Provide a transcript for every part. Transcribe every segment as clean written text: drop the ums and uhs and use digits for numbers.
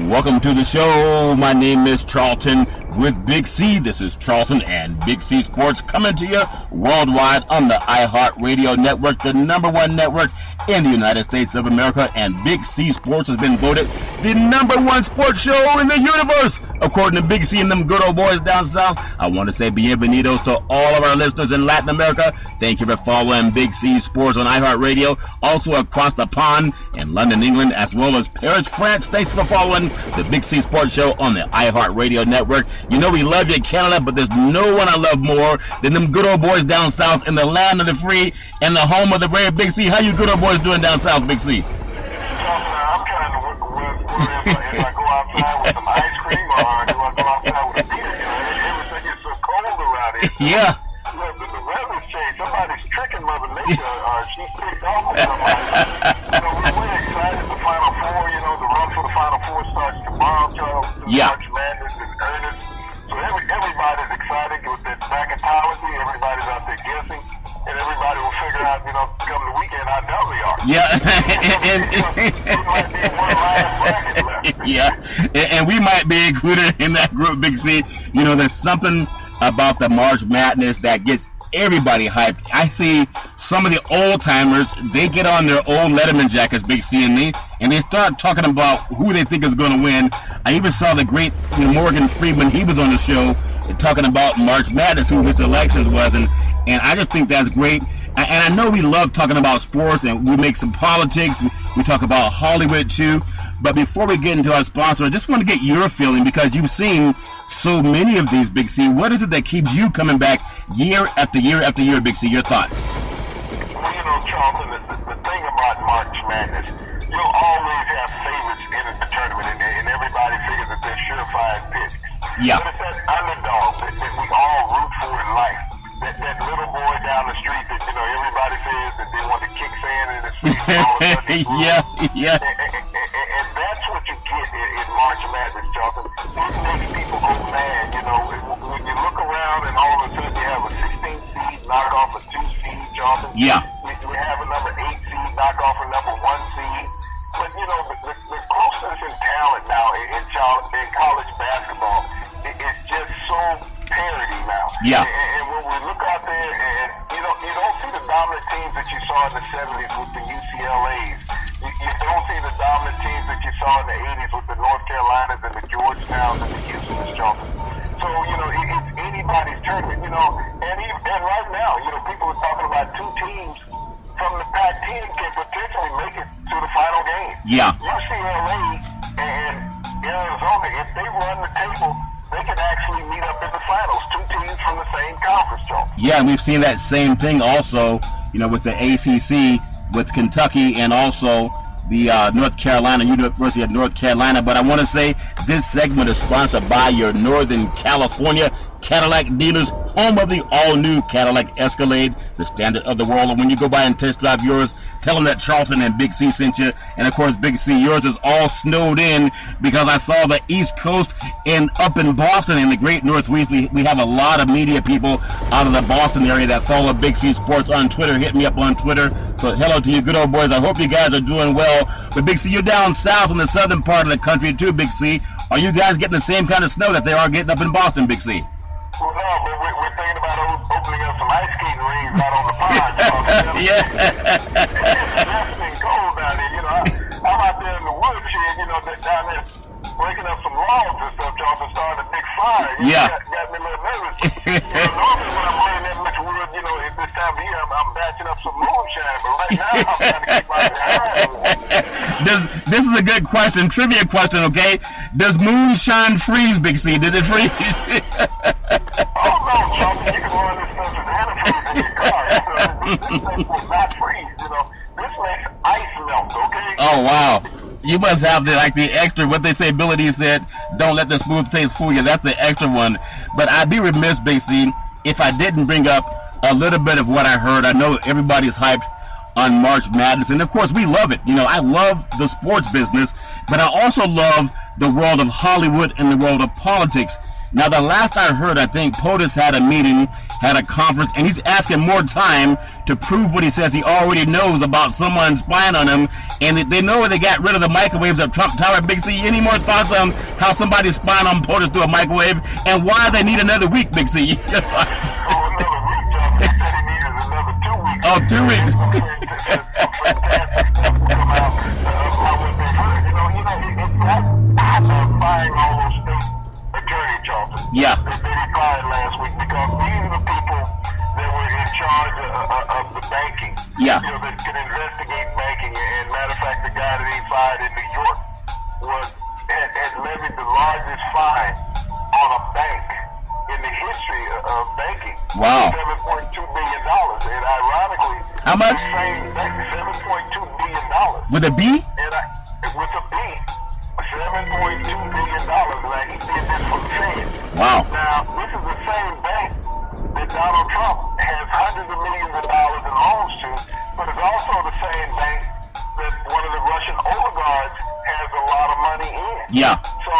Welcome to the show. My name is Charlton with Big C. This is Charlton and Big C Sports coming to you worldwide on the iHeartRadio network, the number one network in the United States of America. And Big C Sports has been voted the number one sports show in the universe, according to Big C and them good old boys down south. I want to say bienvenidos to all of our listeners in Latin America. Thank you for following Big C Sports on iHeartRadio. Also across the pond in London, England, as well as Paris, France. Thanks for following the Big C Sports Show on the iHeartRadio network. You know we love you in Canada, but there's no one I love more than them good old boys down south in the land of the free and the home of the brave. Big C, how you good old boys doing down south, Big C? I'm trying to work if I go outside with some ice cream or do I go outside with a beer. Everything is so cold around here. Yeah. Look, the weather's changed. Somebody's tricking Mother Nature or she's picked off with somebody. We're excited. The Final Four, the run for the Final Four starts tomorrow, Charles. Yeah. March Madness in earnest. So everybody's excited with that bracketology. Everybody's out there guessing. And everybody will figure out, come the weekend, how dumb they are. Yeah. Yeah. And we might be included in that group, Big C. There's something about the March Madness that gets everybody hyped. I see some of the old timers, they get on their old Letterman jackets, Big C and me, and they start talking about who they think is going to win. I even saw the great Morgan Freeman. He was on the show talking about March Madness, who his selections was, and I just think that's great. And I know we love talking about sports, and we make some politics. We talk about Hollywood too. But before we get into our sponsor, I just want to get your feeling, because you've seen so many of these, Big C. What is it that keeps you coming back year after year after year, Big C? Your thoughts? Well, Charlton, the thing about March Madness, you'll always have favorites in the tournament, and everybody figures that they're surefire picks. Yeah. But it's that underdog that we all root for in life. That little boy down the street that, everybody says that they want to kick sand in his face. Yeah. And that's what you get in March Madness, Charlton. It makes people go mad, when you look around and all of a sudden you have a 16 seed knock off a 2 seed, Charlton. Yeah. We have a number 8 seed knock off a number 1 seed. But, the closeness in talent now in college basketball, it's just so parity now. Yeah. And when we look out there and, you don't see the dominant teams that you saw in the 70s with the UCLAs. You don't see the dominant teams that you saw in the 80s with the North Carolinas and the Georgetowns and the Houstons, Charlton. So, it's anybody's tournament, and right now, people are talking about 2 teams from the Pac-10 can potentially make it to the final game. Yeah. UCLA and Arizona, if they run the table, they can actually meet up in the finals. 2 teams from the same conference, Joe. Yeah, and we've seen that same thing also, with the ACC, with Kentucky, and also the University of North Carolina. But I want to say this segment is sponsored by your Northern California Cadillac dealers, home of the all-new Cadillac Escalade, the standard of the world. And when you go by and test drive yours, tell them that Charlton and Big C sent you. And of course, Big C, yours is all snowed in, because I saw the East Coast and up in Boston in the great Northwest. We have a lot of media people out of the Boston area that follow Big C Sports on Twitter. Hit me up on Twitter. So hello to you good old boys. I hope you guys are doing well. But Big C, you're down south in the southern part of the country too, Big C. Are you guys getting the same kind of snow that they are getting up in Boston, Big C? Well, no, but we're thinking about opening up some ice skating rings out on the pond. Yeah. It's been cold down there. I'm out there in the woodshed, down there breaking up some logs and stuff, Johnson, starting a big fire. Yeah. Got me a little nervous. Normally when I'm burning that much wood, at this time of year, I'm batching up some moonshine, but right now I'm trying to keep my eye. This is a good question, trivia question, okay? Does moonshine freeze, Big C? Does it freeze? Oh, no, Charlie, you can run this stuff as antifreeze in your car. This thing will not freeze, This makes ice melt, okay? Oh, wow. You must have the extra, what they say, Billy D said, don't let the smooth taste fool you. That's the extra one. But I'd be remiss, Big C, if I didn't bring up a little bit of what I heard. I know everybody's hyped on March Madness, and of course we love it. I love the sports business, but I also love the world of Hollywood and the world of politics. Now, the last I heard, I think POTUS had a meeting, had a conference, and he's asking more time to prove what he says he already knows about someone spying on him. And they know they got rid of the microwaves at Trump Tower. Big C, any more thoughts on how somebody's spying on POTUS through a microwave and why they need another week, Big C? Oh, 2 weeks. Yeah. They fired last week because these are the people that were in charge of the banking. Yeah. That could investigate banking. And matter of fact, the guy that he fired in New York had levied the largest fine on a bank in the history of banking. Wow. $7.2 billion. And ironically, how much? $7.2 billion. With a B? With a B. $7.2 billion. Like he did this for the Fed. Wow. Now, this is the same bank that Donald Trump has hundreds of millions of dollars in loans to, but it's also the same bank that one of the Russian oligarchs has a lot of money in. Yeah. So,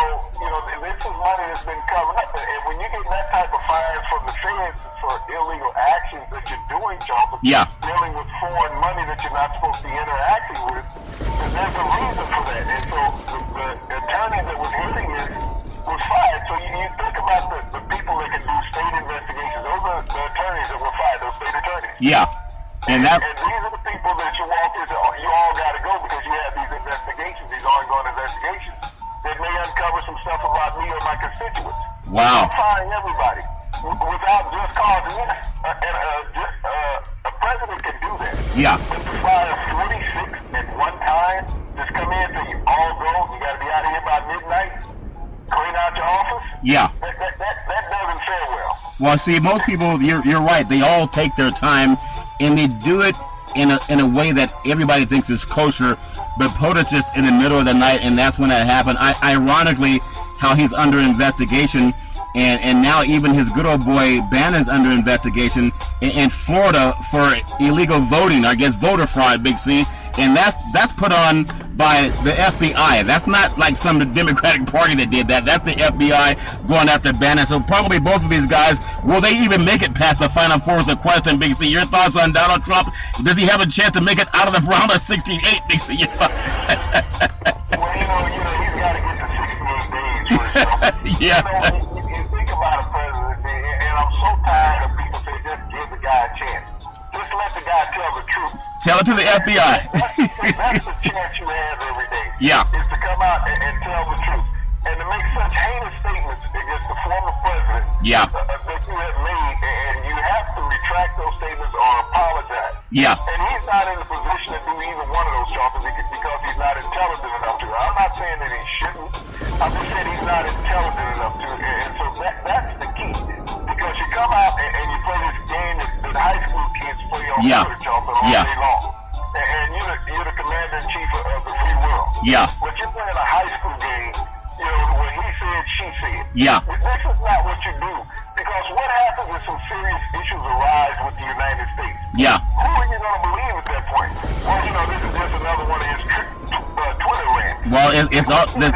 this is money that's been covered up. And when you get that type of fines from the Feds for illegal actions that you're doing, Charles, yeah, dealing with foreign money that you're not supposed to be interacting with, then there's a reason for that. And so the attorney that was hearing this was fired. So you think about the people that can do state investigations. Those are the attorneys that were fired, those state attorneys. Yeah. And these are the people that you walk in and say, you all got to go because you have these investigations, these ongoing investigations that may uncover some stuff about me or my constituents. Wow. I'm firing everybody without just cause. And a president can do that. Yeah. But to fire 46 at one time, just come in and you all go, you got to be out of here by midnight, clean out your office. Yeah. That doesn't fare well. Well, see, most people, you're right. They all take their time, and they do it in a way that everybody thinks is kosher. But POTUS just in the middle of the night, and that's when that happened. Ironically, how he's under investigation, and now even his good old boy Bannon's under investigation in Florida for illegal voting, I guess voter fraud, Big C. And that's put on by the FBI. That's not like some Democratic Party that did that. That's the FBI going after Bannon. So probably both of these guys, will they even make it past the Final Four is the question, Big C. Your thoughts on Donald Trump? Does he have a chance to make it out of the round of 68, Big C? Your thoughts? Well, he's got to get to 68 days for himself. Yeah. You think about a president, and I'm so tired of people saying, just give the guy a chance. Just let the guy tell the truth. Tell it to the FBI. That's the chance you have every day. Yeah. Is to come out and tell the truth. And to make such heinous statements against the former president yeah. That you have made, and you have to retract those statements or apologize. Yeah. And he's not in the position to do either one of those, Charles, because he's not intelligent enough to. I'm not saying that he shouldn't. I'm just saying he's not intelligent enough to. And so that's the key. Because you come out and you play this game that high school kids play on Twitter, Charles, all day long. And you're the commander-in-chief of the free world. Yeah. But you're playing a high school game, when he said, she said. Yeah. This is not what you do. Because what happens if some serious issues arise with the United States? Yeah. Who are you going to believe at that point? Well, this is just another one of his Twitter rants. Well, it's all... We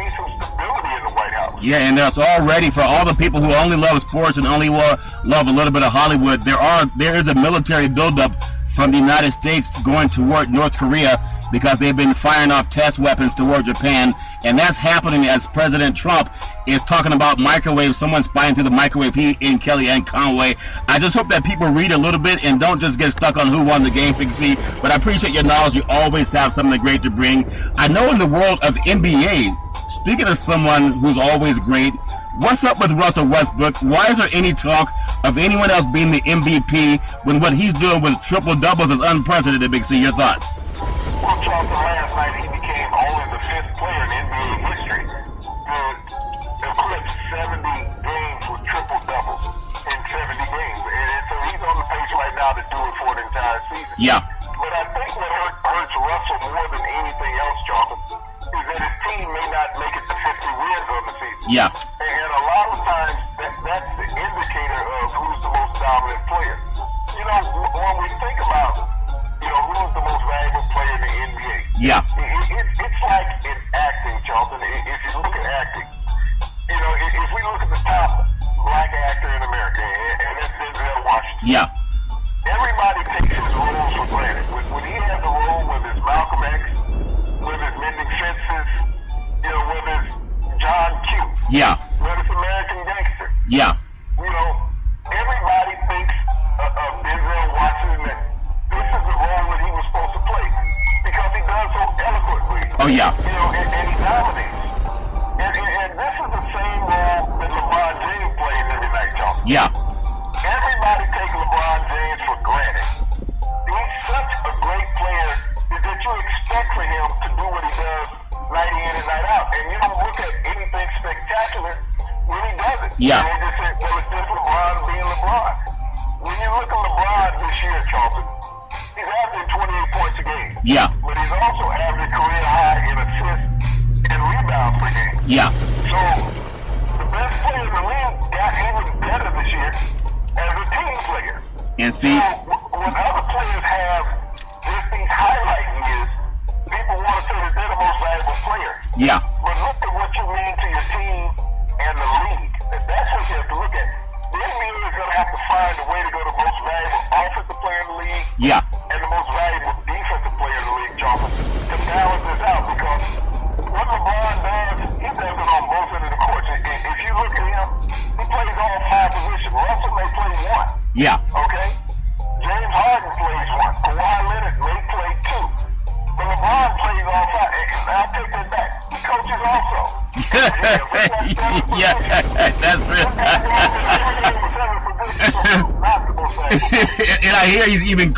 need some stability in the White House. Yeah, and that's all ready for all the people who only love sports and only love a little bit of Hollywood. There is a military buildup from the United States going toward North Korea because they've been firing off test weapons toward Japan, and that's happening as President Trump is talking about microwaves, someone spying through the microwave, he and Kellyanne Conway. I just hope that people read a little bit and don't just get stuck on who won the game, Big C, but I appreciate your knowledge. You always have something great to bring. I know in the world of NBA, speaking of someone who's always great, what's up with Russell Westbrook? Why is there any talk of anyone else being the MVP when what he's doing with triple-doubles is unprecedented, Big C? Your thoughts? Well, Charles, last night he became only the 5th player in NBA history to eclipse 70 games with triple-doubles in 70 games. And so he's on the pace right now to do it for an entire season. Yeah. But I think what hurts Russell more than anything else, Charles, is that his team may not make it to 50 wins on the season. Yeah. And a lot of times, that's the indicator of who's the most dominant player. When we think about, who's the most valuable player in the NBA? Yeah. It's like in acting, Charlton. If you look at acting, if we look at the top black actor in America, and Yeah. Everybody takes his roles for granted. When he had the role, whether it's Malcolm X, whether it's mending fences, whether it's John Q, Yeah. whether it's American Gangster, Yeah. everybody thinks of Denzel Washington that this is the role that he was supposed to play because he does so eloquently. Oh, yeah. And he dominates. And this is the same role that LeBron James plays every night, John. Yeah. Everybody takes LeBron James for granted. He's such a great player that you expect for him to do what he does night in and night out. And you don't look at anything spectacular when he does it. Yeah. They just say, well, it's just LeBron being LeBron. When you look at LeBron this year, Charlton, he's averaging 28 points a game. Yeah. But he's also averaging career high in assists and rebounds per game. Yeah. So the best player in the league got even better this year as a team player. And see, when other players have just these highlight years, people want to say that they're the most valuable player. yeah. But look at what you mean to your team and the league. That's what you have to look at. The NBA is going to have to find a way to go to the most valuable offensive player in the league Yeah. and the most valuable defensive player in the league, Jonathan, to balance this out. Because what LeBron does, he does it on both ends of the court. If you look at him, he plays all 5 positions. Russell may play 1. Yeah. Okay? James Harden plays 1. Kawhi Leonard may play 2. But LeBron plays all 5. And I'll take that back. He coaches also. Yeah, that's real. And I hear he's even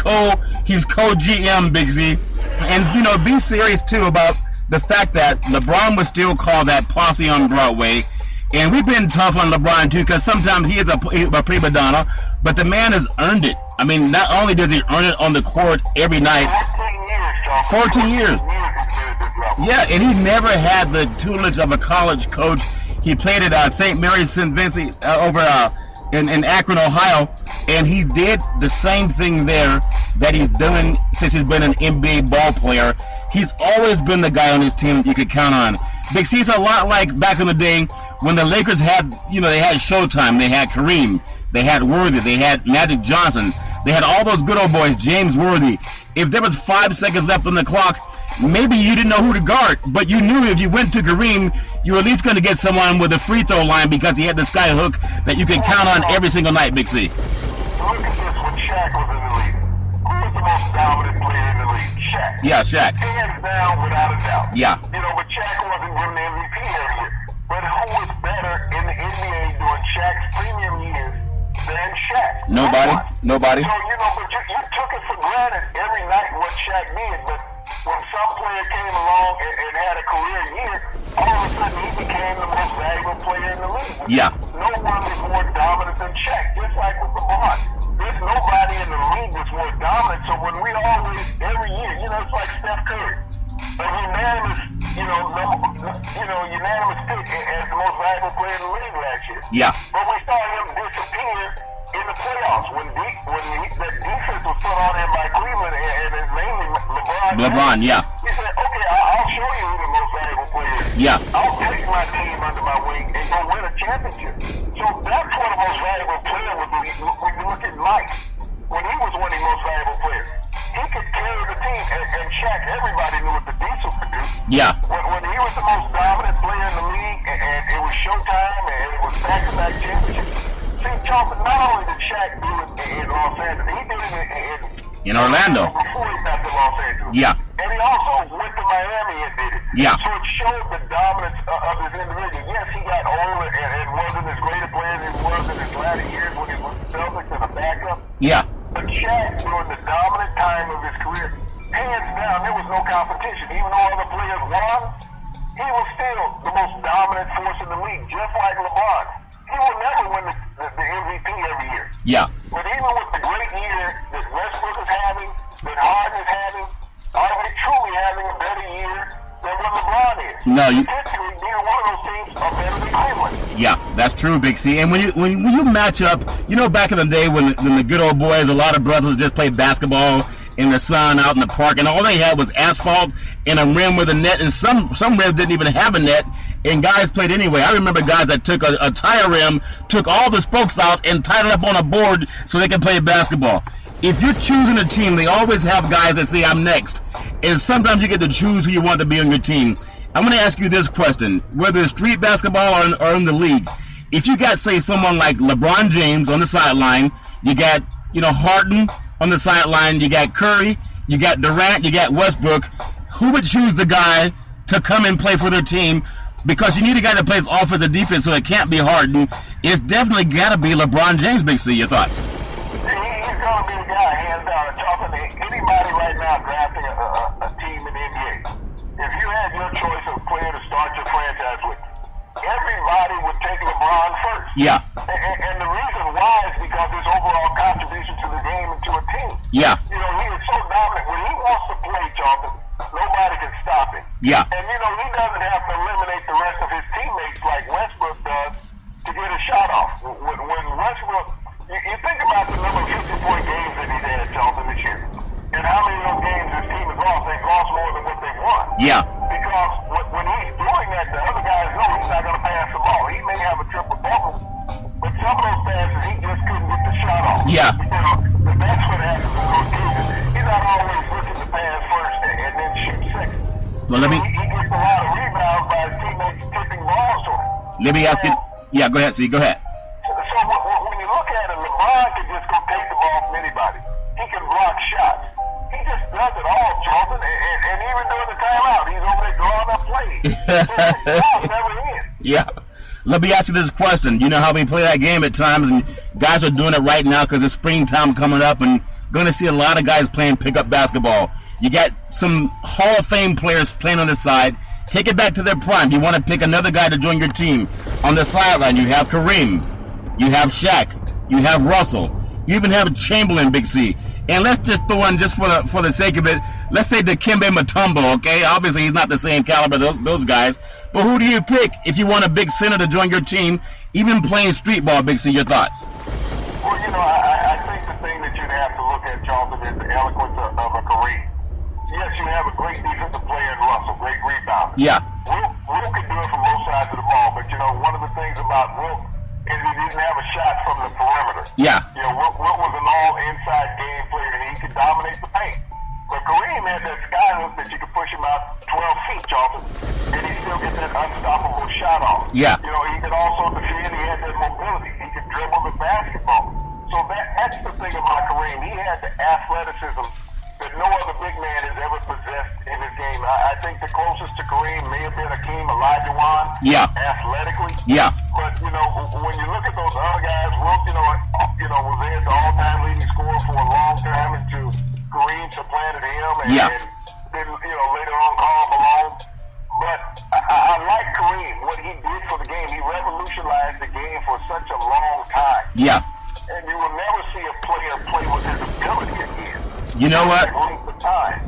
he's co-GM, Big Z. And, be serious, too, about the fact that LeBron would still call that posse on Broadway. And we've been tough on LeBron, too, because sometimes he is a prima donna, but the man has earned it. I mean, not only does he earn it on the court every night, 14 years. Yeah, and he never had the tutelage of a college coach. He played at St. Mary's St. Vincent over in Akron, Ohio, and he did the same thing there that he's doing since he's been an NBA ball player. He's always been the guy on his team you could count on. Big C's a lot like back in the day when the Lakers had, they had Showtime, they had Kareem, they had Worthy, they had Magic Johnson, they had all those good old boys, James Worthy. If there was 5 seconds left on the clock, maybe you didn't know who to guard, but you knew if you went to Kareem, you were at least going to get someone with a free throw line because he had the sky hook that you could count on every single night, Big C. Look at this when Shaq was in the league. Who was the most dominant player in the league? Shaq. Yeah, Shaq. Hands down, without a doubt. Yeah. But Shaq wasn't given the MVP every year. But who was better in the NBA during Shaq's premium years than Shaq? Nobody. So, but you took it for granted every night what Shaq did, but when some player came along and had a career year, all of a sudden he became the most valuable player in the league. Yeah. No one was more dominant than Shaq, just like with LeBron. There's nobody in the league that's more dominant, so when we always, every year, it's like Steph Curry. A unanimous, unanimous pick as the most valuable player in the league last year. Yeah. But we saw him disappear in the playoffs when that defense was put on him by Cleveland and it's mainly LeBron, yeah. He said, okay, I'll show you who the most valuable player is. Yeah. I'll take my team under my wing and go win a championship. So that's what the most valuable player would be. When you look at Mike, when he was one of the most valuable players, he could carry the team. And Shaq, everybody knew what the Diesel could do. Yeah. When he was the most dominant player in the league, and it was Showtime, and it was back-to-back championships. See, Charlton, not only did Shaq do it in Los Angeles, he did it in Orlando. Before he got to Los Angeles. Yeah. And he also went to Miami and did it. Yeah. So it showed the dominance of his individual. Yes, he got older and wasn't as great a player as he was in his latter years when he was with the Celtics and a backup. Yeah. But Shaq, during the dominant time of his career, hands down, there was no competition. Even though other players won, he was still the most dominant force in the league, just like LeBron. He will never win the MVP every year. Yeah. But even with the great year that Westbrook is having, that Harden is having, are we truly having a better year than what LeBron is? No, Potentially, neither one of those teams are better than Cleveland. Yeah, that's true, Big C. And when you match up, back in the day when the good old boys, a lot of brothers just played basketball in the sun out in the park, and all they had was asphalt and a rim with a net, and some rims didn't even have a net, and guys played anyway. I remember guys that took a tire rim, took all the spokes out, and tied it up on a board so they could play basketball. If you're choosing a team, they always have guys that say, I'm next. And sometimes you get to choose who you want to be on your team. I'm going to ask you this question, whether it's street basketball or in the league. If you got, say, someone like LeBron James on the sideline, you got, Harden on the sideline, you got Curry, you got Durant, you got Westbrook, who would choose the guy to come and play for their team? Because you need a guy that plays offense and defense, so it can't be Harden. It's definitely got to be LeBron James, Big C. Your thoughts? He's going to be the guy, hands down. Talking to anybody right now drafting a team in the NBA, if you had your choice of player to start your franchise with, everybody would take LeBron first. Yeah. And the reason why is because his overall contribution to the game and to a team. Yeah. He is so dominant. When he wants to play, Jonathan, nobody can stop him. Yeah. And, he doesn't have to eliminate the rest of his teammates like Westbrook does to get a shot off. When Westbrook, you think about the number of 50-point games that he's had, Jonathan, this year. And how many of those games his team has lost? They've lost more than what they've won. Yeah. Because when he's doing that, the other guys know he's not going to pass the ball. He may have a triple-double, but some of those passes, he just couldn't get the shot off. Yeah. That's what happens in those cases. He's not always looking to pass first and then shoot second. Well, he gets a lot of rebounds by his teammates tipping balls to him. Let me ask you. Yeah, go ahead, C. Go ahead. So when you look at it, LeBron can just go take the ball from anybody. He can block shots. He just does it all, Jordan. And even during the timeout, he's over there drawing up plays. So never ends. Yeah. Let me ask you this question. You know how we play that game at times, and guys are doing it right now because it's springtime coming up, and going to see a lot of guys playing pickup basketball. You got some Hall of Fame players playing on the side. Take it back to their prime. You want to pick another guy to join your team. On the sideline, you have Kareem. You have Shaq. You have Russell. You even have Chamberlain, Big C. And let's just throw in, just for the sake of it, let's say Dikembe Mutombo, okay? Obviously, he's not the same caliber, those guys. But who do you pick if you want a big center to join your team, even playing street ball, Big C? Your thoughts? Well, I think the thing that you'd have to look at, Charlton, is the eloquence of a Kareem. Yes, you have a great defensive player in Russell, great rebounder. Yeah. Wilt can do it from both sides of the ball, but, one of the things about Wilt is he didn't have a shot from the perimeter. Yeah. Wilt was an all-inside game player, and he could dominate the paint. But Kareem had that sky hook that you could push him out 12 feet, Charlton, and he still get that unstoppable shot off. Yeah. He could also defend. He had that mobility. He could dribble the basketball. So that's the thing about Kareem. He had the athleticism that no other big man has ever possessed in his game. I think the closest to Kareem may have been Hakeem Olajuwon. Yeah. Athletically. Yeah. But, when you look at those other guys, Wilt, was there the all-time leading scorer for a long time until Kareem supplanted him. And then, later on, Karl Malone. But I like Kareem, what he did for the game. He revolutionized the game for such a long time. Yeah. And you will never see a player play with his ability again. You know what?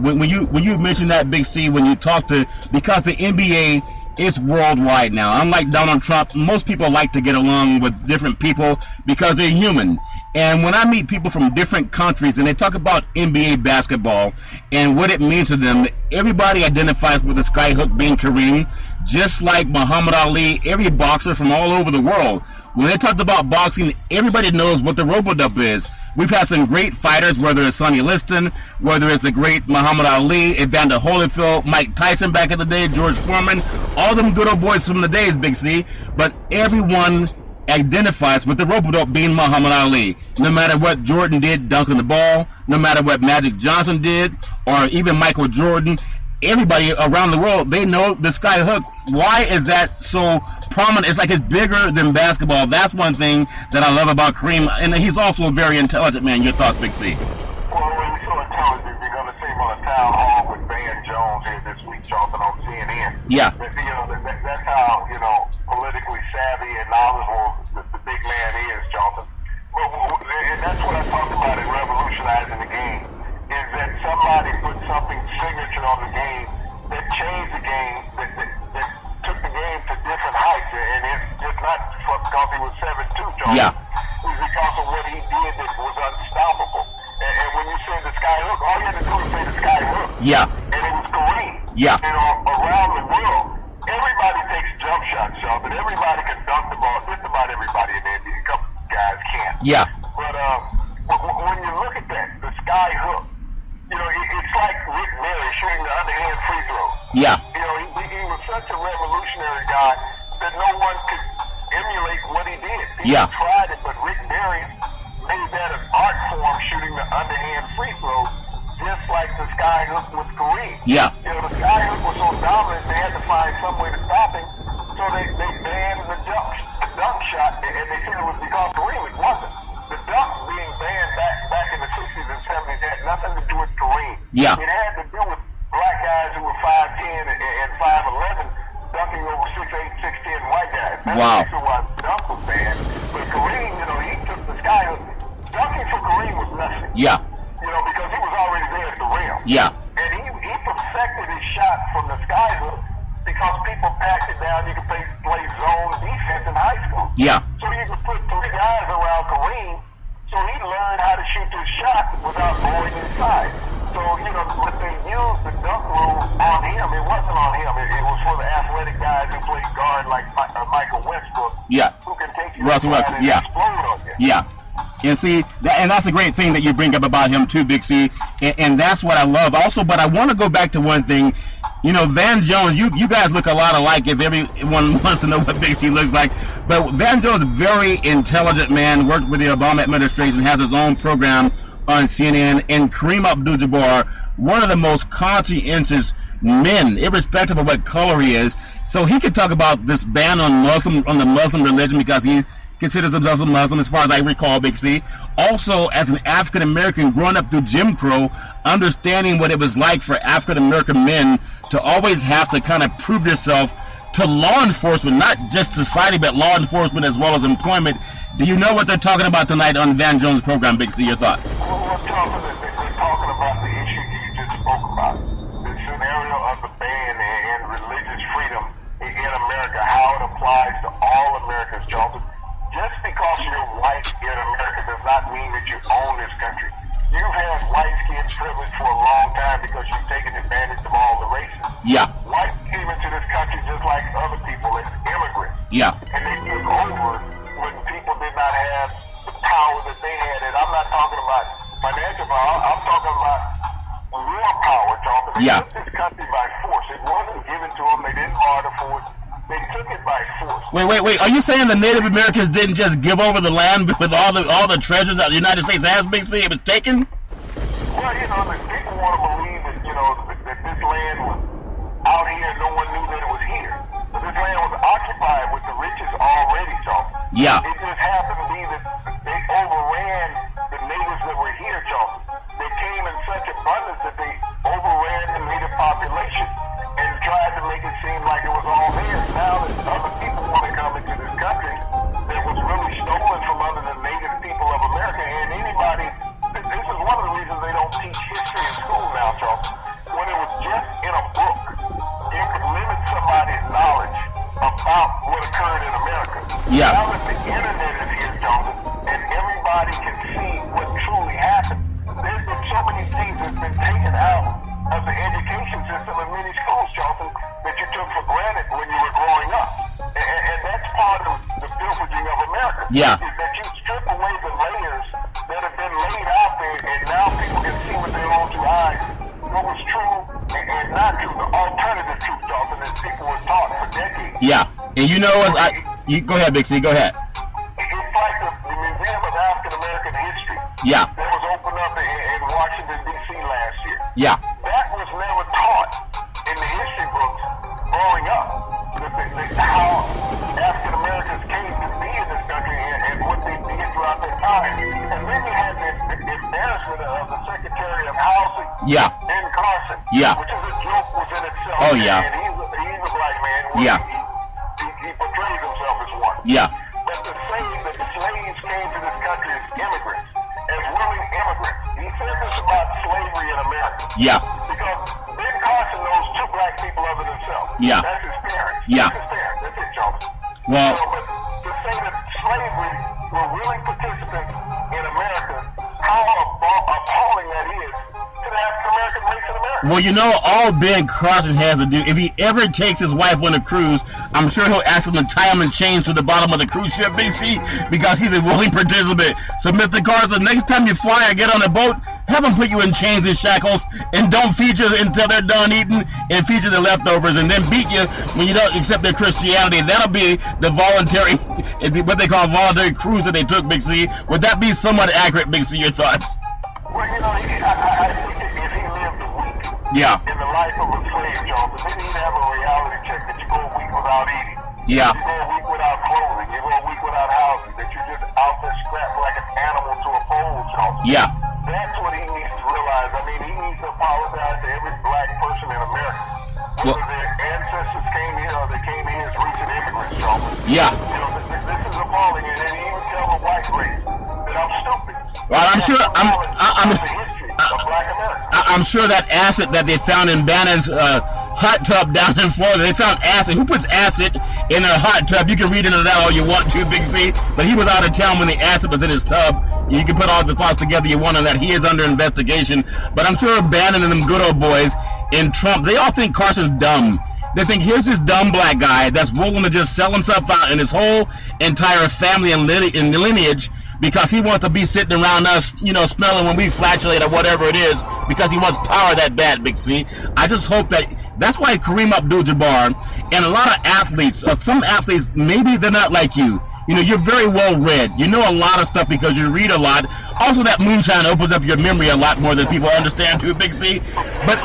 When you mentioned that, Big C, when you talk because the NBA is worldwide now. Unlike Donald Trump, most people like to get along with different people because they're human. And when I meet people from different countries and they talk about NBA basketball and what it means to them, everybody identifies with the skyhook being Kareem, just like Muhammad Ali, every boxer from all over the world. When they talked about boxing, everybody knows what the rope-a-dope is. We've had some great fighters, whether it's Sonny Liston, whether it's the great Muhammad Ali, Evander Holyfield, Mike Tyson back in the day, George Foreman, all them good old boys from the days, Big C. But everyone identifies with the rope-a-dope being Muhammad Ali. No matter what Jordan did dunking the ball, no matter what Magic Johnson did, or even Michael Jordan, everybody around the world, they know the sky hook. Why is that so prominent? It's like it's bigger than basketball. That's one thing that I love about Kareem. And he's also a very intelligent man. Your thoughts, Big C? Well, when you're so intelligent, you're going to see him on a town hall with Van Jones here this week, Charlton, on CNN. Yeah. That's how, politically savvy and knowledgeable the big man is, Charlton. And that's what I talked about in revolutionizing the game, is that somebody put something signature on the game that changed the game, that took the game to different heights. And it's just not because he was 7'2", Charlton. Yeah. It was because of what he did that was unstoppable. And when you said the sky hook, all you had to do Yeah. And it was Kareem. Yeah. Around the world, everybody takes jump shots, Charles, and everybody can dunk the ball. Just about everybody in the NBA. A couple guys can't. Yeah. But when you look at that, the sky hook, it's like Rick Mary shooting the underhand free throw. Yeah. He was such a revolutionary guy that no one could emulate what he did. People tried it, but Rick Mary made that an art form, shooting the underhand free throw, just like the sky hook with Kareem. Yeah. The sky hook was so dominant, they had to find some way to stop him, so they banned the dunk shot, and they said it was because Kareem. It wasn't. The dunk being banned back in the 60s and 70s had nothing to do with Kareem. Yeah. It had to do with black guys who were 5'10" and 5'11", dunking over 6'8", 6'10" white guys. That's Wow. the reason why the dunk was banned. But Kareem, he took the sky hook. Dunking for Kareem was nothing. Yeah. Because he was already there at the rim. Yeah. And he perfected his shot from the sky hook because people packed it down. You could play zone defense in high school. Yeah. So you could put 3 guys around Kareem, so he learned how to shoot this shot without going inside. So, but they used the dunk rule on him. It wasn't on him. It was for the athletic guys who played guard like Michael Westbrook. Yeah. Who can take you Russell inside and explode on you. Yeah. And see, and that's a great thing that you bring up about him too, Big C. And that's what I love also. But I want to go back to one thing. Van Jones, you guys look a lot alike if everyone wants to know what Big C looks like. But Van Jones, very intelligent man, worked with the Obama administration, has his own program on CNN. And Kareem Abdul-Jabbar, one of the most conscientious men, irrespective of what color he is. So he could talk about this ban on the Muslim religion because he considers himself a Muslim, as far as I recall, Big C. Also, as an African American growing up through Jim Crow, understanding what it was like for African American men to always have to kind of prove yourself to law enforcement, not just society, but law enforcement as well as employment. Do you know what they're talking about tonight on Van Jones' program, Big C? Your thoughts? Well, they're talking about the issue you just spoke about, the scenario of the ban and religious freedom in America, how it applies to all Americans, Johnson. Just because you're white in America does not mean that you own this country. You've had white skin privilege for a long time because you've taken advantage of all the races. Yeah. Whites came into this country just like other people as immigrants. Yeah. And they took over when people did not have the power that they had. And I'm not talking about financial power. I'm talking about real power, Jonathan. They took this country by force. It wasn't given to them. They didn't barter for it. They took it by force. Wait. Are you saying the Native Americans didn't just give over the land with all the treasures that the United States has, Big C? It was taken? Well, the people want to believe that, that this land was out here and no one knew that it was here. But this land was occupied with the riches already, Charles. Yeah. It just happened to be that they overran the natives that were here, Charles. They came in such abundance that they overran the native population and tried to make it seem like it was all theirs. Now that other people want to come into this country that was really stolen from under the native people of America, and anybody, this is one of the reasons they don't teach history in school now, Charles. When it was just in a book, you could limit somebody's knowledge about what occurred in America. Yeah. Now that the internet is here, Jonathan, and everybody can see what truly happened, there's been so many things that's been taken out of the education system in many schools, Jonathan, that you took for granted when you were growing up. And that's part of the pilfering of America. Yeah. Is that you strip away the layers that have been laid out there, and now people can see with their own 2 eyes what was true and not true, the alternative truth, Jonathan, that people were taught for decades. Yeah. And go ahead, Big C, go ahead. It's like the Museum of African American History. Yeah. That was opened up in Washington, D.C. last year. Yeah. That was never taught in the history books growing up. How African Americans came to be in this country and what they did throughout their time. And then you had the embarrassment of the Secretary of Housing. Yeah. Ben Carson. Yeah. Which is a joke within itself. Oh, yeah. And he's a black man. Yeah. He portrays himself as one. Yeah. But to say that the slaves came to this country as immigrants, as willing immigrants, he said this about slavery in America. Yeah. Because Ben Carson knows 2 black people other than himself. Yeah. That's his parents. Yeah. That's his parents. That's it, Jones. Well. But to say that slavery were willing participants in America, how appalling that is to the African American race in America. Well, all Ben Carson has to do, if he ever takes his wife on a cruise, I'm sure he'll ask him to tie him in chains to the bottom of the cruise ship, BC, because he's a willing participant. So, Mr. Carson, next time you fly or get on a boat, have them put you in chains and shackles, and don't feed you until they're done eating, and feed you the leftovers, and then beat you when you don't accept their Christianity. That'll be the voluntary, what they call voluntary cruise that they took, Big C. Would that be somewhat accurate, Big C, your thoughts? Well, I think if he lived a week in the life of a slave, Jones, then he'd have a reality check that you go a week without eating. Yeah. You go a week without clothing. You go a week without housing. That you're just out there strapped like an animal to a pole, Jones. Yeah. That's what he needs to realize. I mean, he needs to apologize to every black person in America. Whether their ancestors came here or they came here as recent immigrants, Jones. Yeah. This is appalling, and he even tell the white race that I'm stupid. Well, I'm sure that acid that they found in Bannon's hot tub down in Florida, they found acid. Who puts acid in a hot tub? You can read into that all you want to, Big C, but he was out of town when the acid was in his tub. You can put all the thoughts together you want on that. He is under investigation, but I'm sure Bannon and them good old boys in Trump, they all think Carson's dumb. They think here's this dumb black guy that's willing to just sell himself out and his whole entire family and lineage because he wants to be sitting around us, smelling when we flatulate or whatever it is, because he wants power that bad, Big C. I just hope that's why Kareem Abdul-Jabbar and a lot of athletes, some athletes, maybe they're not like you. You're very well read. You know a lot of stuff because you read a lot. Also, that moonshine opens up your memory a lot more than people understand too, Big C. But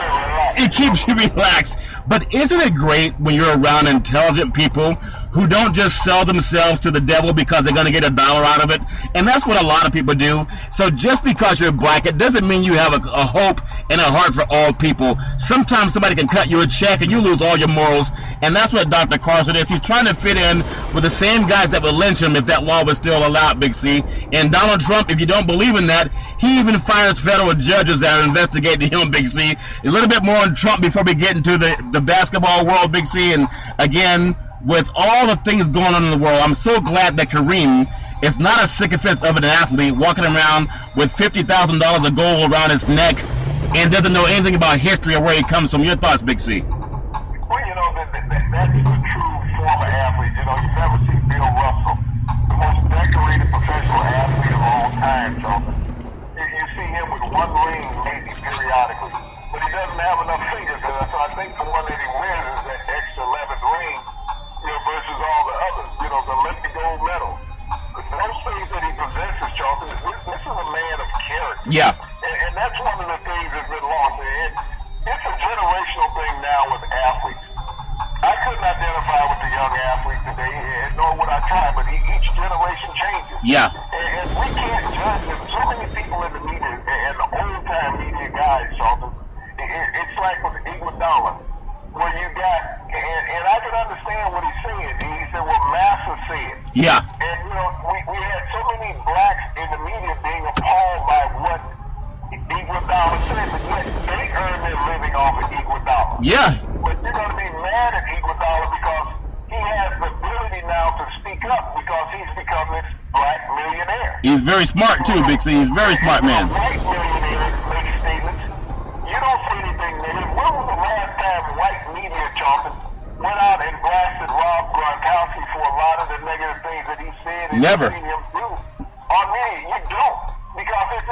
it keeps you relaxed. But isn't it great when you're around intelligent people who don't just sell themselves to the devil because they're going to get $1 out of it? And that's what a lot of people do. So just because you're black, it doesn't mean you have a hope and a heart for all people. Sometimes somebody can cut you a check and you lose all your morals. And that's what Dr. Carson is. He's trying to fit in with the same guys that would lynch him if that law was still allowed, Big C. And Donald Trump, if you don't believe in that, he even fires federal judges that are investigating him, Big C. A little bit more on Trump before we get into the basketball world, Big C. And again, with all the things going on in the world, I'm so glad that Kareem is not a sycophant of an athlete walking around with $50,000 of gold around his neck and doesn't know anything about history or where he comes from. Your thoughts, Big C? Well, that's the true former athlete. You never see Bill Russell, the most decorated professional athlete of all time, Joe. You see him with one ring maybe periodically, but he doesn't have enough fingers. So I think the one that he wears is that extra 11th ring, versus all the others. The Olympic gold medal. But those things that he possesses, Charlton, this is a man of character. Yeah. And that's one of the things that's been lost. And it's a generational thing now with athletes. I couldn't identify with the young athlete today, and nor would I try, but each generation changes. Yeah. And we can't judge. There's so many people in the media, and the old-time media guys, Charlton, it's like with Iguodala, where you got, and I can understand what he's saying. He said what Massa said. Yeah. And, we had so many blacks in the media being appalled by what Iguodala said, but yet they earn their living off of Iguodala. Yeah. But you're going to be mad at Iguodala because he has the ability now to speak up because he's become this black millionaire. He's very smart too, Big C. He's a very smart man. White millionaires make statements. You don't see anything negative. When was the last time white media, Charlton, went out and blasted Rob Gronkowski for a lot of the negative things that he said and Never. seen him do? On me, you don't. Because it's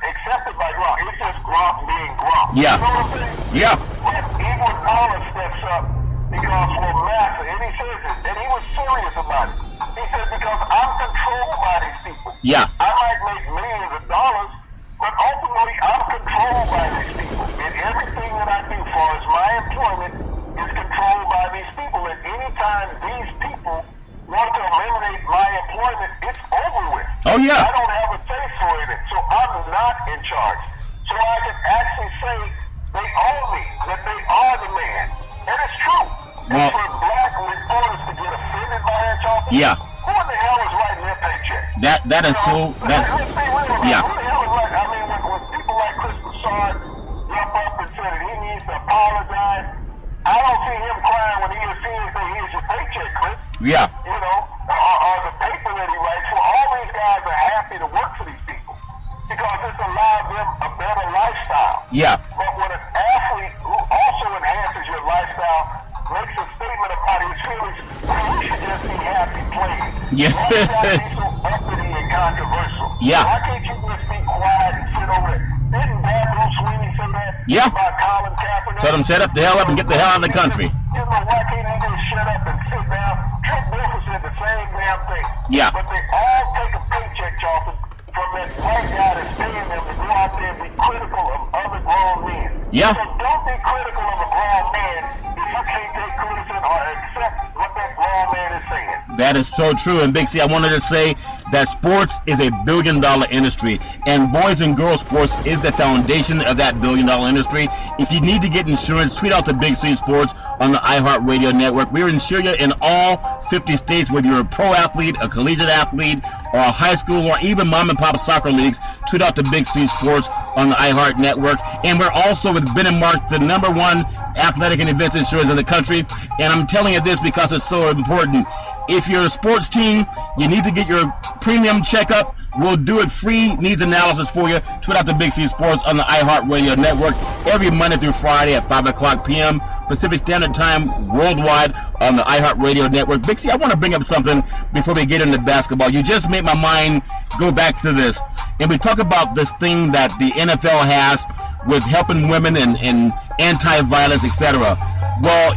accepted by Gronk. It's just Gronk being Gronk. Yeah. You know what I'm saying? Yeah. But Iguodala steps up because for Massa, and he says it, and he was serious about it. He said, because I'm controlled by these people. Yeah. I might make millions of dollars, but ultimately I'm controlled by these people. And everything that I do as far as my employment is controlled by these people. And anytime these people want to eliminate my employment, it's over with. Oh, yeah. I don't have a say so in it, so I'm not in charge. So I can actually say they own me, that they are the man. And it's true. Well, and for black reporters to get offended by that, Charlton, yeah. who in the hell is writing their paycheck? That is so. That's let's be real about yeah. it. Who the hell is writing? I mean, when people like Chris Broussard jump up and say that he needs to apologize, I don't see him crying when he hears say, here's your paycheck, Chris. Yeah. Or the paper that he writes for. All these guys are happy to work for these people because it's allowed them a better lifestyle. Yeah. But when an athlete lifestyle makes a statement about his feelings. We should just be happy playing. Yeah. Why you gotta be so uppity and controversial? Yeah. Why can't you just be quiet and sit over there? Didn't Dad Bruce Sweeney say that? Yeah. About Colin Kaepernick? Tell them shut up the hell up and get the hell out of the country. You know, why can't he just shut up and sit down? Trent Dilfer said the same damn thing. Yeah. But they all take a paycheck, Charlton, from that white guy that's paying them to go out there and be critical of other grown men. Yeah. So don't be critical of a grown man if you can't take criticism or accept what that grown man is saying. That is so true. And Big C, I wanted to say that sports is a billion-dollar industry, and boys and girls sports is the foundation of that billion-dollar industry. If you need to get insurance, tweet out to Big C Sports on the iHeartRadio network. We insure you in all 50 states, whether you're a pro athlete, a collegiate athlete, or a high school, or even mom and pop soccer leagues. Tweet out to Big C Sports on the iHeart network. And we're also with Ben & Mark, the #1 athletic and events insurance in the country. And I'm telling you this because it's so important. If you're a sports team, you need to get your premium checkup. We'll do it free needs analysis for you. Tweet out to Big C Sports on the iHeartRadio network every Monday through Friday at 5 o'clock p.m. Pacific Standard Time worldwide on the iHeartRadio network. Big C, I want to bring up something before we get into basketball. You just made my mind go back to this. And we talk about this thing that the NFL has with helping women and anti-violence, etc. Well,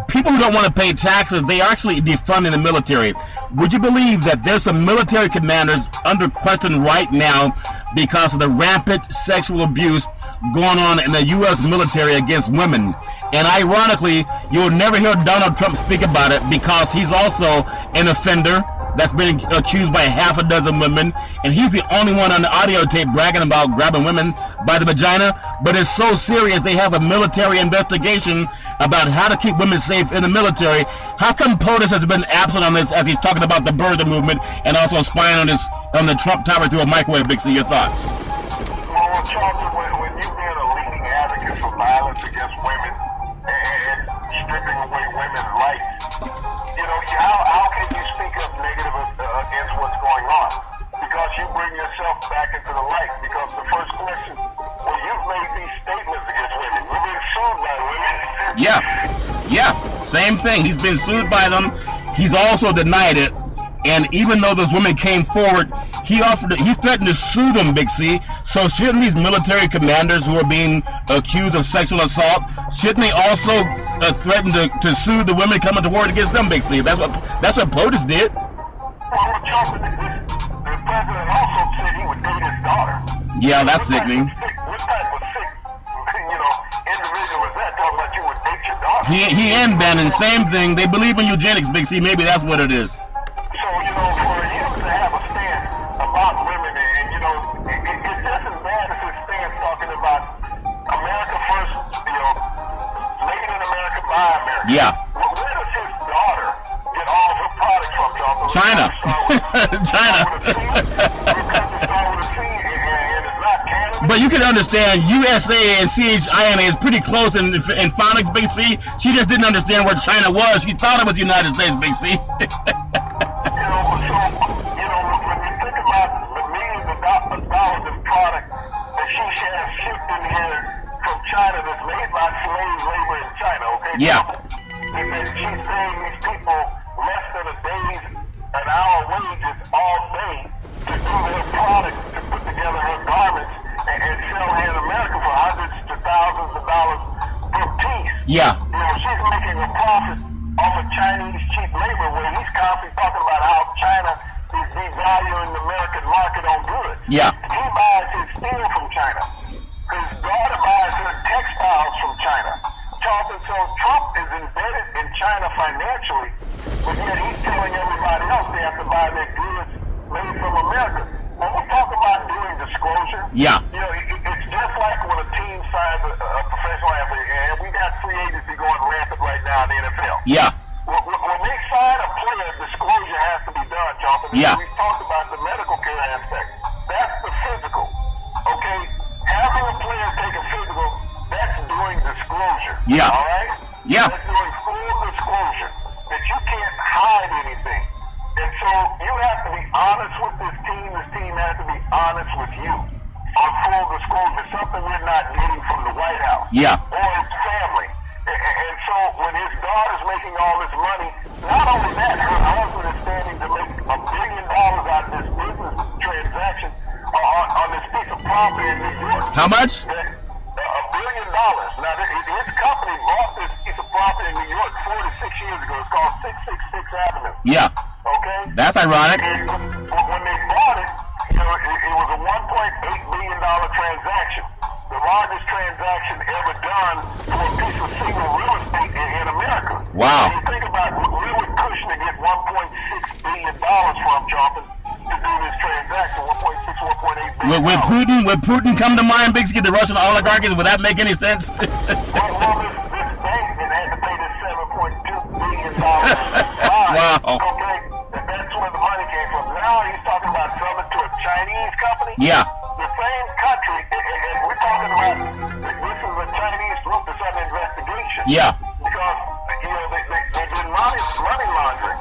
people who don't want to pay taxes, they are actually defunding the military. Would you believe that there's some military commanders under question right now because of the rampant sexual abuse going on in the U.S. military against women? And ironically, you'll never hear Donald Trump speak about it because he's also an offender that's been accused by half a dozen women, and he's the only one on the audio tape bragging about grabbing women by the vagina. But it's so serious, they have a military investigation about how to keep women safe in the military. How come POTUS has been absent on this as he's talking about the birther movement and also spying on the Trump Tower through a microwave? Big C, your thoughts? Well, Charlton, when you've been a leading advocate for violence against women and stripping away women's rights, you know, how can you speak up negative against what's going on? Because you bring yourself back into the light. Because the first question, well, you've made these statements against women. You've been sued by women. Yeah, same thing. He's been sued by them. He's also denied it. And even though those women came forward, he threatened to sue them, Big C. So shouldn't these military commanders who are being accused of sexual assault, shouldn't they also threaten to sue the women coming to war against them, Big C? That's what POTUS did. Well, Charlton, the president also said he would date his daughter. Yeah, that's sickening. What type of sick, individual was that talking about you would date your daughter? He and Bannon, same thing. They believe in eugenics, Big C. Maybe that's what it is. So, for him to have a stance about women, and, it's just as bad as his stance talking about America first, made in America, buy America. Yeah. Well, where does his daughter get all of her products from, Charlton? China. China. But you can understand, USA and CHINA is pretty close in phonics, Big C. She just didn't understand where China was. She thought it was the United States, Big C. When you think about the millions of dollars in product that she has shipped in here from China that's made by slave labor in China, okay? Yeah. And then she's paying these people less than an hour wages all day to do their product, to put together her garments and sell here in America for hundreds to thousands of dollars per piece. Yeah. She's making a profit off of Chinese cheap labor, where he's constantly talking about how China is devaluing the American market on goods. Yeah. He buys his steel from China. His daughter buys her textiles from China. Charlton, so Trump is embedded in China financially, but yet he's telling everybody else they have to buy their goods made from America. When we talk about doing disclosure, yeah. It's just like when a team signs a professional athlete, and we got free agency going rampant right now in the NFL. Yeah. When they sign a player, disclosure has to be done, Charlton. Yeah. We've talked about the medical care aspect. That's the physical. Okay? Having a player take a physical, that's doing disclosure. Yeah. All right? Yeah. That's doing full disclosure. That you can't hide anything. And so you have to be honest with this team. This team has to be honest with you on full disclosure. Something we're not getting from the White House. Yeah. Or his family. And so when his daughter's making all this money, not only that, her husband is standing to make $1 billion out of this business transaction on this piece of property in New York. How much? $1 billion. Now, his company bought this piece of property in New York 46 years ago. It's called 666 Avenue. Yeah. Okay? That's ironic. And when they bought it, it was a $1.8 billion transaction. The largest transaction ever done for a piece of single real estate in America. Wow. When you think about Lily Kushner get $1.6 billion from Jonathan to do this transaction, 1.8 billion. Would Putin come to mind, Big C, the Russian oligarchies? Would that make any sense? Well, this bank had to pay this $7.2 billion fine. Wow. Okay, that's where the money came from. Now he's talking about selling to a Chinese company. Yeah. The same country, and we're talking about this is a Chinese group that's under investigation. Yeah. Because they've been money laundering.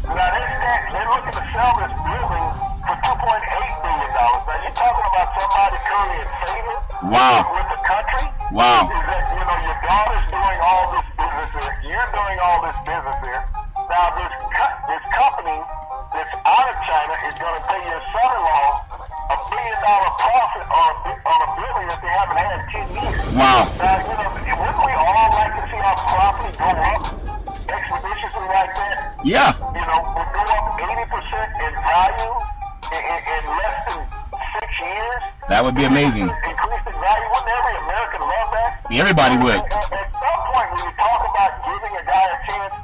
Now they're looking to sell this building for $2.8 billion. Now you're talking about somebody currently in favor with the country. Wow. Is that your daughter's doing all this business there, you're doing all this business there. Now this company that's out of China is going to pay your son-in-law $1 billion profit on a building that they haven't had in 10 years. Wow. Now, wouldn't we all like to see our property go up expeditiously like that? Yeah. Would go up 80% in value in less than 6 years? That would be amazing. Increase in value. Wouldn't every American love that? Everybody would. At some point, when you talk about giving a guy a chance,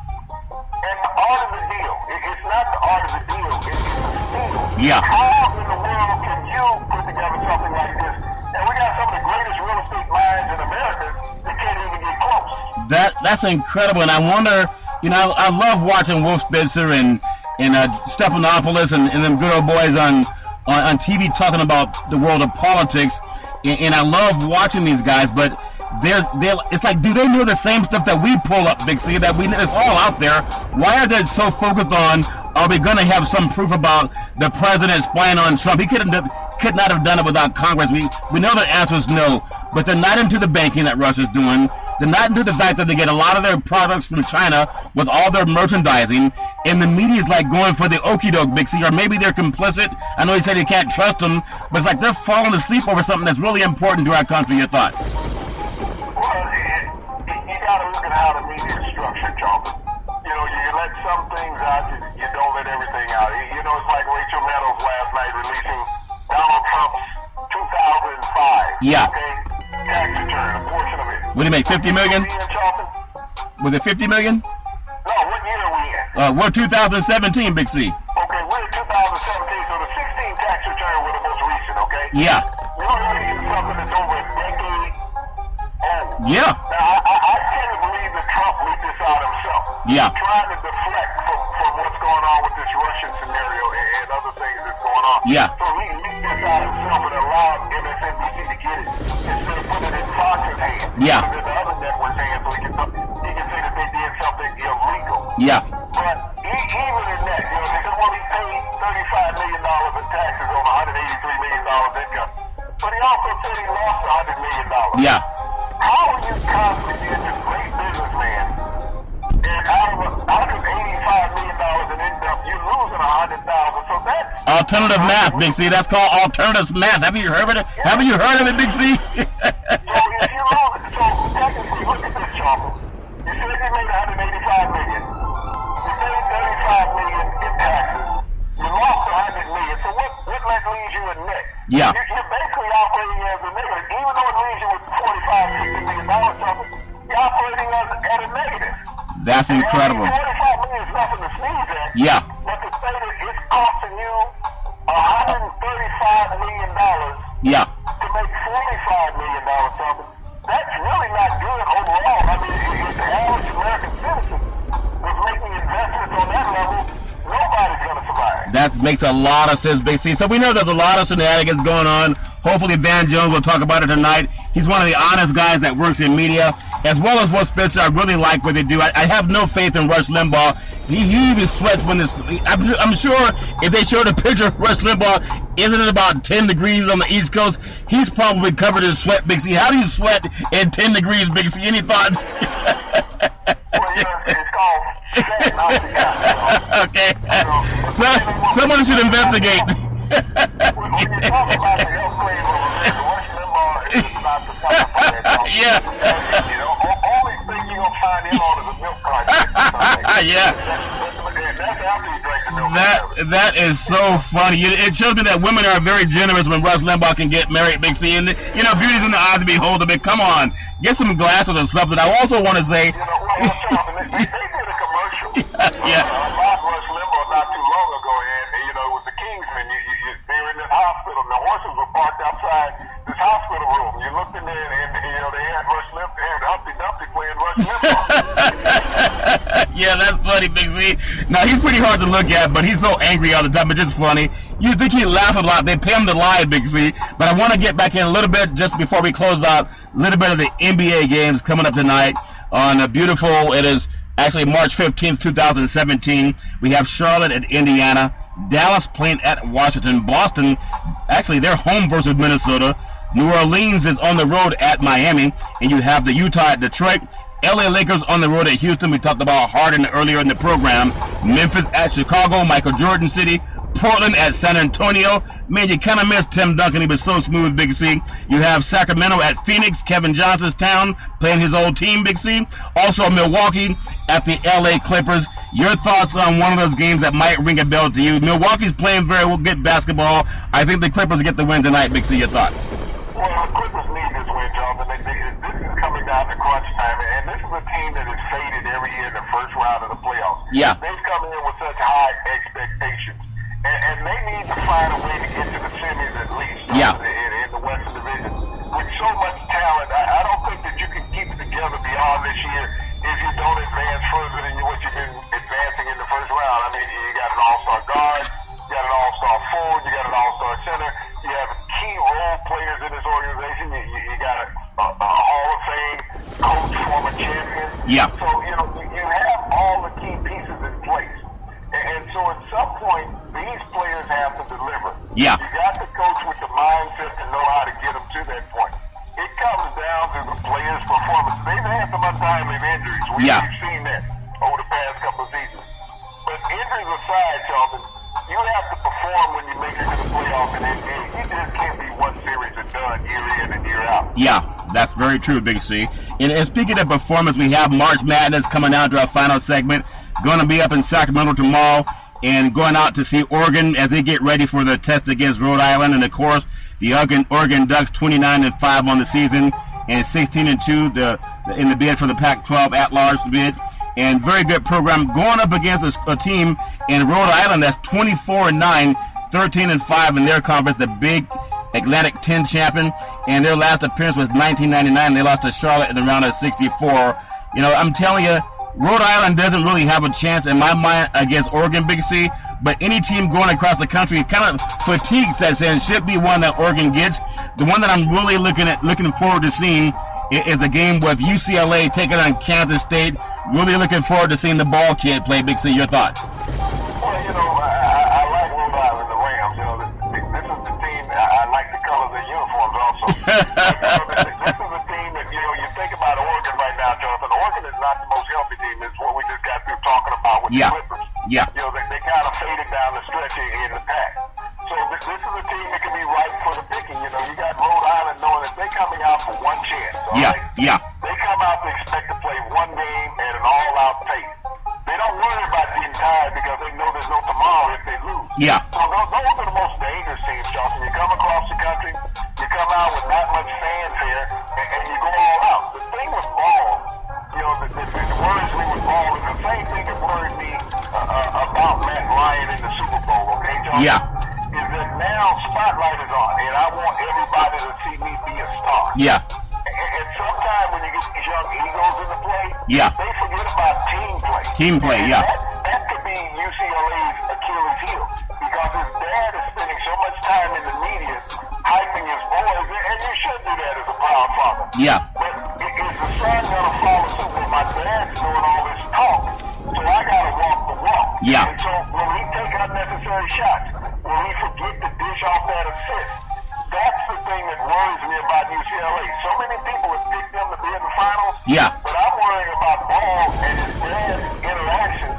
and the art of the deal, it's not the art of the deal, it's the steal. Yeah. How in the world can you put together something like this? And we got some of the greatest real estate minds in America that can't even get close. That's incredible, and I wonder, I love watching Wolf Spitzer and Stephanopoulos and them good old boys on TV talking about the world of politics, and I love watching these guys, but it's like, do they know the same stuff that we pull up, Big C, that it's all out there? Why are they so focused on, are we going to have some proof about the president spying on Trump? He could not have done it without Congress. We know the answer is no, but they're not into the banking that Russia's doing. They're not into the fact that they get a lot of their products from China with all their merchandising, and the media's like going for the okie doke, Big C, or maybe they're complicit. I know he said you can't trust them, but it's like they're falling asleep over something that's really important to our country. Your thoughts? You got to look at how the media is structured, Jonathan. You let some things out, you don't let everything out. It's like Rachel Meadows last night releasing Donald Trump's 2005. Yeah. Okay, tax return, a portion of it. What do you make, 50 million? Was it 50 million? No, what year are we in? We're 2017, Big C. Okay, we're in 2017, so the 16 tax return was the most recent, okay? Yeah. We're releasing something that's over a decade old. Yeah. Now, I tend to believe that Trump leaked this out himself. Yeah. He's trying to deflect from what's going on with this Russian scenario and other things that's going on. Yeah. So he leaked this out himself and allowed MSNBC to get it instead of putting it in Fox's hands. Yeah. Put it in the other network's hands so he can say that they did something illegal. Yeah. But even in that, they said, well, he paid $35 million in taxes on $183 million income. But he also said he lost $100 million. Yeah. How are you constantly being this great businessman, and out of $185 million in income, you're losing $100,000? So that's alternative math, Big C. That's called alternative math. Have you heard of it? Haven't you heard of it, Big C? So if you lose it, so technically, look at this, Chopper. You said you made $185 million. You paid $35 million in taxes. You lost $100 million. So what that leaves you in net? Yeah. You're basically operating as a negative. Even though it leaves you with $45, $60 million, you're operating at a negative. That's incredible. $45 million is nothing to sneeze at. Yeah. But to say that it's costing you $135 million Yeah. to make $45 million something, that's really not good overall. I mean, if the average American citizen was making investments on that level, nobody's going to survive. That makes a lot of sense, Big C. So we know there's a lot of shenanigans going on. Hopefully Van Jones will talk about it tonight. He's one of the honest guys that works in media, as well as Wolf Spitzer. I really like what they do. I have no faith in Rush Limbaugh. He even sweats when this. I'm sure if they showed a picture of Rush Limbaugh, isn't it about 10 degrees on the East Coast? He's probably covered in sweat, Big C. How do you sweat at 10 degrees, Big C? Any thoughts? Shaq knocked the guy. Okay. So, someone should investigate. When you talk about the health claim over there, Rush Limbaugh is not the type of player. Yeah. You know, only thing you're going to find him on is a milk carton. Yeah. That's after you drink the milk. That is so funny. It shows me that women are very generous when Rush Limbaugh can get married, Big C. And, you know, beauty's in the eye of the beholder, but come on. Get some glasses or something. I also want to say... You know, they did a commercial. Yeah. About Rush Limbaugh not too long ago, and, you know, it was the Kingsmen. They were in this hospital, and the horses were parked outside this hospital room. You looked in there, and you know, they had Rush Limbaugh, and Humpty Dumpty playing Rush Limbaugh. Yeah, that's funny, Big Z. Now, he's pretty hard to look at, but he's so angry all the time. It's just funny. You think he laughs a lot. They pay him to lie, Big Z. But I want to get back in a little bit just before we close out. A little bit of the NBA games coming up tonight on a beautiful, it is actually March 15th, 2017. We have Charlotte at Indiana, Dallas playing at Washington, Boston, actually they're home versus Minnesota. New Orleans is on the road at Miami, and you have the Utah at Detroit. LA Lakers on the road at Houston. We talked about Harden earlier in the program. Memphis at Chicago, Michael Jordan City. Portland at San Antonio. Man, you kind of missed Tim Duncan. He was so smooth, Big C. You have Sacramento at Phoenix, Kevin Johnson's town, playing his old team, Big C. Also Milwaukee at the LA Clippers. Your thoughts on one of those games that might ring a bell to you? Milwaukee's playing very good basketball. I think the Clippers get the win tonight, Big C. Your thoughts? Well, the Clippers need this win, Jonathan. This is coming down to crunch time, and this is a team that is faded every year in the first round of the playoffs. Yeah. They've come in with such high expectations, and they need to find a way to get to the semis at least. Yeah. In the Western Division, with so much talent, I don't think that you can keep it together beyond this year if you don't advance further than what you've been advancing in the first round. I mean, you got an all-star guard, you got an all-star forward, you got an all-star center, you have key role players in this organization. You got a Hall of Fame coach, former champion. Yeah. So, you know, you have all the key pieces in place. And so at some point, these players have to deliver. Yeah. You got the coach with the mindset to know how to get them to that point. It comes down to the players' performance. They've had some untimely injuries. We've seen that over the past couple of seasons. But injuries aside, Charlton, you have to perform when you make it to the playoffs in NBA. You just can't be one series and done year in and year out. Yeah, that's very true, Big C. And speaking of performance, we have March Madness coming down to our final segment. Going to be up in Sacramento tomorrow and going out to see Oregon as they get ready for the test against Rhode Island. And, of course, the Oregon Ducks 29-5 on the season and 16-2 in the bid for the Pac-12 at-large bid. And very good program going up against a team in Rhode Island that's 24-9, 13-5 in their conference, the big Atlantic 10 champion. And their last appearance was 1999. They lost to Charlotte in the round of 64. You know, I'm telling you, Rhode Island doesn't really have a chance in my mind against Oregon, Big C. But any team going across the country, kind of fatigue sets in, should be one that Oregon gets. The one that I'm really looking forward to seeing is a game with UCLA taking on Kansas State. Really looking forward to seeing the ball kid play. Big C, your thoughts? Well, you know, I like Rhode Island, the Rams. You know, this is the team. I like the colors of the uniforms also. This is a team that, you know, you think about Oregon right now, Jonathan. Oregon is not the most healthy team. It's what we just got through talking about with the Clippers. Yeah. You know, they kind of faded down the stretch in the pack. So this is a team that can be ripe for the picking. You know, you got Rhode Island knowing that they're coming out for one chance. Yeah. Right? They come out to expect to play one game at an all-out pace. They don't worry about being tired because they know there's no tomorrow if they lose. Yeah. So those are the most dangerous teams, Johnson. You come across the country, you come out with not much fanfare, and you go all out. The thing with ball, you know, that worries me with ball is the same thing that worried me about Matt Ryan in the Super Bowl, okay, Johnson? Yeah. Is that now spotlight is on, and I want everybody to see me be a star. Yeah. And sometimes when you get these young egos into play, they forget about team play. Team play, and yeah. That could be UCLA's Achilles heel because his dad is spending so much time in the media hyping his boys, and you should do that as a proud father. Yeah. But is the son going to follow suit when my dad's doing all this talk? So I got to walk the walk. Yeah. And so when we take unnecessary shots, when we forget to dish off that assist, that's the thing that worries me about UCLA. So many people have picked them to be in the finals. Yeah. But I'm worrying about Ball and his dad's interaction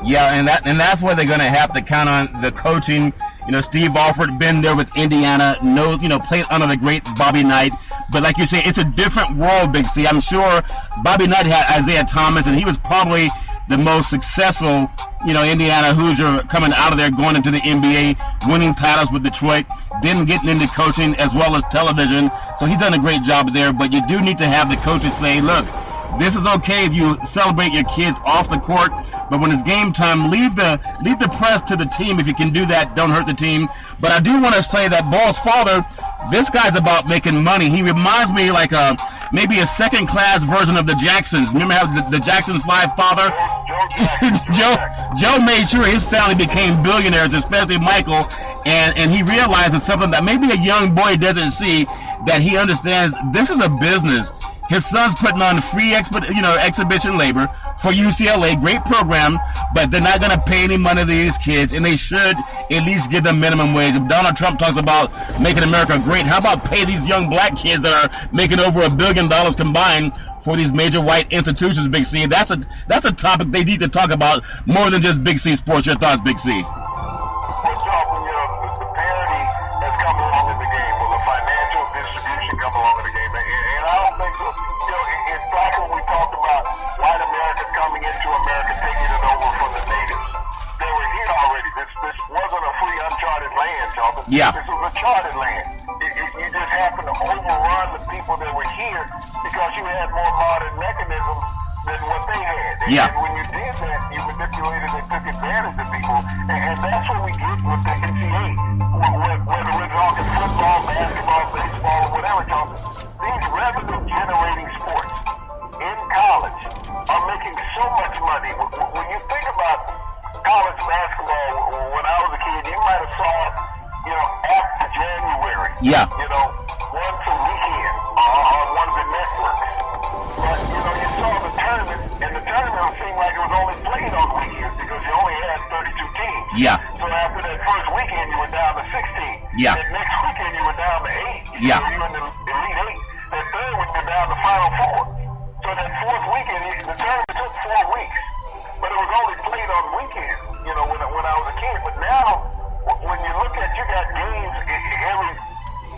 Yeah, and that's where they're going to have to count on the coaching. You know, Steve Alford been there with Indiana, knows, played under the great Bobby Knight. But like you say, it's a different world, Big C. I'm sure Bobby Knight had Isaiah Thomas, and he was probably the most successful, Indiana Hoosier coming out of there, going into the NBA, winning titles with Detroit, then getting into coaching as well as television. So he's done a great job there. But you do need to have the coaches say, look, this is okay if you celebrate your kids off the court, but when it's game time, leave the press to the team. If you can do that, don't hurt the team. But I do want to say that Ball's father, this guy's about making money. He reminds me like maybe a second-class version of the Jacksons. Remember how the Jacksons' father? Joe made sure his family became billionaires, especially Michael, and he realizes something that maybe a young boy doesn't see, that he understands this is a business. His son's putting on free exhibition labor for UCLA, great program, but they're not going to pay any money to these kids, and they should at least give them minimum wage. If Donald Trump talks about making America great, how about pay these young black kids that are making over $1 billion combined for these major white institutions, Big C? That's a topic they need to talk about more than just Big C Sports. Your thoughts, Big C? Into America, taking it over from the natives. They were here already. This wasn't a free, uncharted land, Charlton. Yeah. This was a charted land. You just happened to overrun the people that were here because you had more modern mechanisms than what they had. And when you did that, you manipulated and took advantage of people. And that's what we get with the NCAA. Whether we're talking football, basketball, baseball, or whatever, Charlton, these revenue-generating sports in college are making so much money. When you think about college basketball, when I was a kid, you might have saw it, after January. Yeah. Once a weekend on one of the networks. But, you saw the tournament, and the tournament seemed like it was only played on weekends because you only had 32 teams. Yeah. So after that first weekend, you were down to 16. Yeah. That next weekend, you were down to 8. Yeah. So you were in the Elite 8. That third week, you're down to Final Four. So that fourth weekend, the tournament took 4 weeks, but it was only played on weekends, when I was a kid. But now, when you look at, you got games every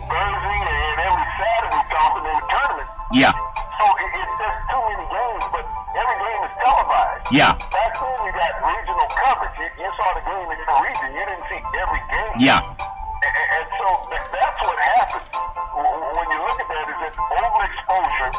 Thursday and every Saturday talking in the tournament. Yeah. So it's just too many games, but every game is televised. Yeah. Back then, you got regional coverage. You saw the game in your region. You didn't see every game. Yeah. And so that's what happens when you look at that, is that overexposure.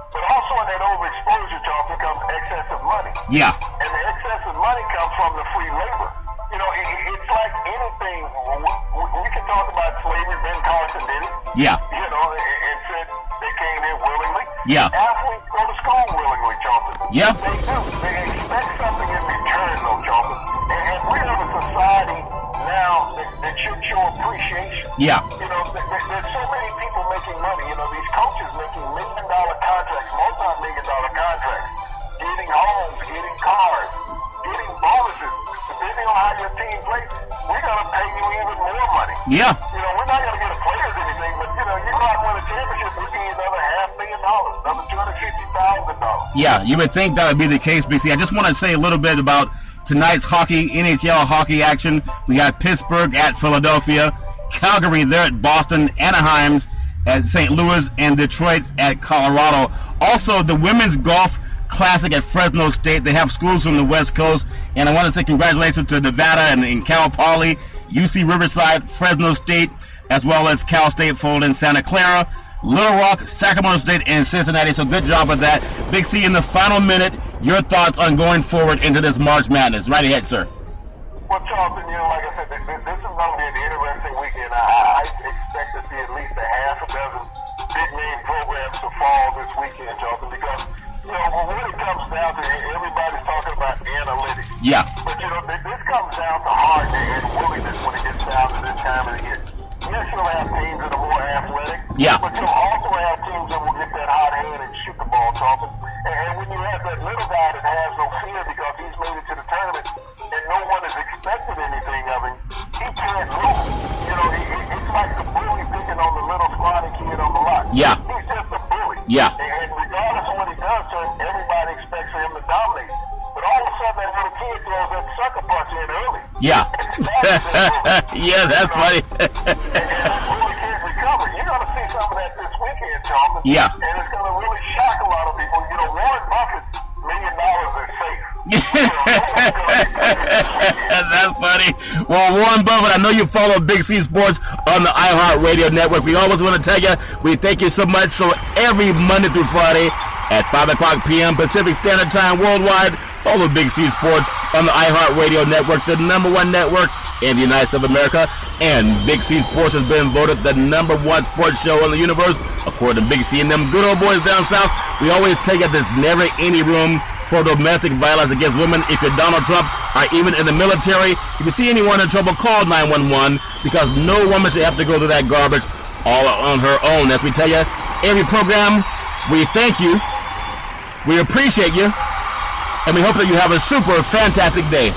But also in that overexposure, Charlton, comes excessive money. Yeah. And the excessive money comes from the free labor. It's like anything. We can talk about slavery. Ben Carson did it. Yeah. And said they came in willingly. Yeah. Athletes go to school willingly, Charlton. Yeah. They do. They expect something in return, though, Charlton. And we have a society now that should show appreciation. Yeah. There's so many people making money. These coaches making $1 million contracts, multi-million-dollar contracts, getting homes, getting cars, getting bonuses. Depending on how your team plays, we're going to pay you even more money. Yeah. We're not going to get a players anything, but, you go out and win a championship, we'll give you another $500,000, another $250,000. Yeah, you would think that would be the case, BC. I just want to say a little bit about tonight's NHL hockey action. We got Pittsburgh at Philadelphia, Calgary there at Boston, Anaheim's at St. Louis, and Detroit at Colorado. Also, the women's golf classic at Fresno State. They have schools from the West Coast, and I want to say congratulations to Nevada and Cal Poly, UC Riverside, Fresno State, as well as Cal State Fulton, Santa Clara, Little Rock, Sacramento State, and Cincinnati. So good job with that. Big C, in the final minute, your thoughts on going forward into this March Madness. Right ahead, sir. Well, Charlton, like I said, this is going to be an interesting weekend. I expect to see at least a half a dozen big-name programs to fall this weekend, Charlton, because, when it comes down to it, everybody's talking about analytics. Yeah. But, this comes down to heart and willingness when it gets down to this time of the year. Yes, you'll have teams that are more athletic. Yeah. But you'll also have teams that will get that hot hand and shoot the ball, Charlton. And when you have that little guy that has no fear because he's made it to the tournament and no one has expected anything of him, he can't lose. It's like the bully picking on the little scrawny kid on the lot. Yeah. He's just a bully. Yeah. And regardless of what he does to him, everybody expects for him to dominate. But all of a sudden, that little kid kid throws that sucker punch in early. Yeah. Yeah, that's funny. And really can't recover. You're going to see some of that this weekend, Charles. Yeah. And it's going to really shock a lot of people. You know, Warren Buffett's $1 million is safe. That's funny. Well, Warren Buffett, I know you follow Big C Sports on the iHeartRadio network. We always want to tell you, we thank you so much. So every Monday through Friday at 5 o'clock p.m. Pacific Standard Time worldwide, follow Big C Sports on the iHeartRadio network, the #1 network in the United States of America. And Big C Sports has been voted the #1 sports show in the universe, according to Big C and them good old boys down south. We always take it, there's never any room for domestic violence against women. If you're Donald Trump or even in the military, if you see anyone in trouble, call 911, because no woman should have to go through that garbage all on her own. As we tell you, every program, we thank you, we appreciate you, and we hope that you have a super fantastic day.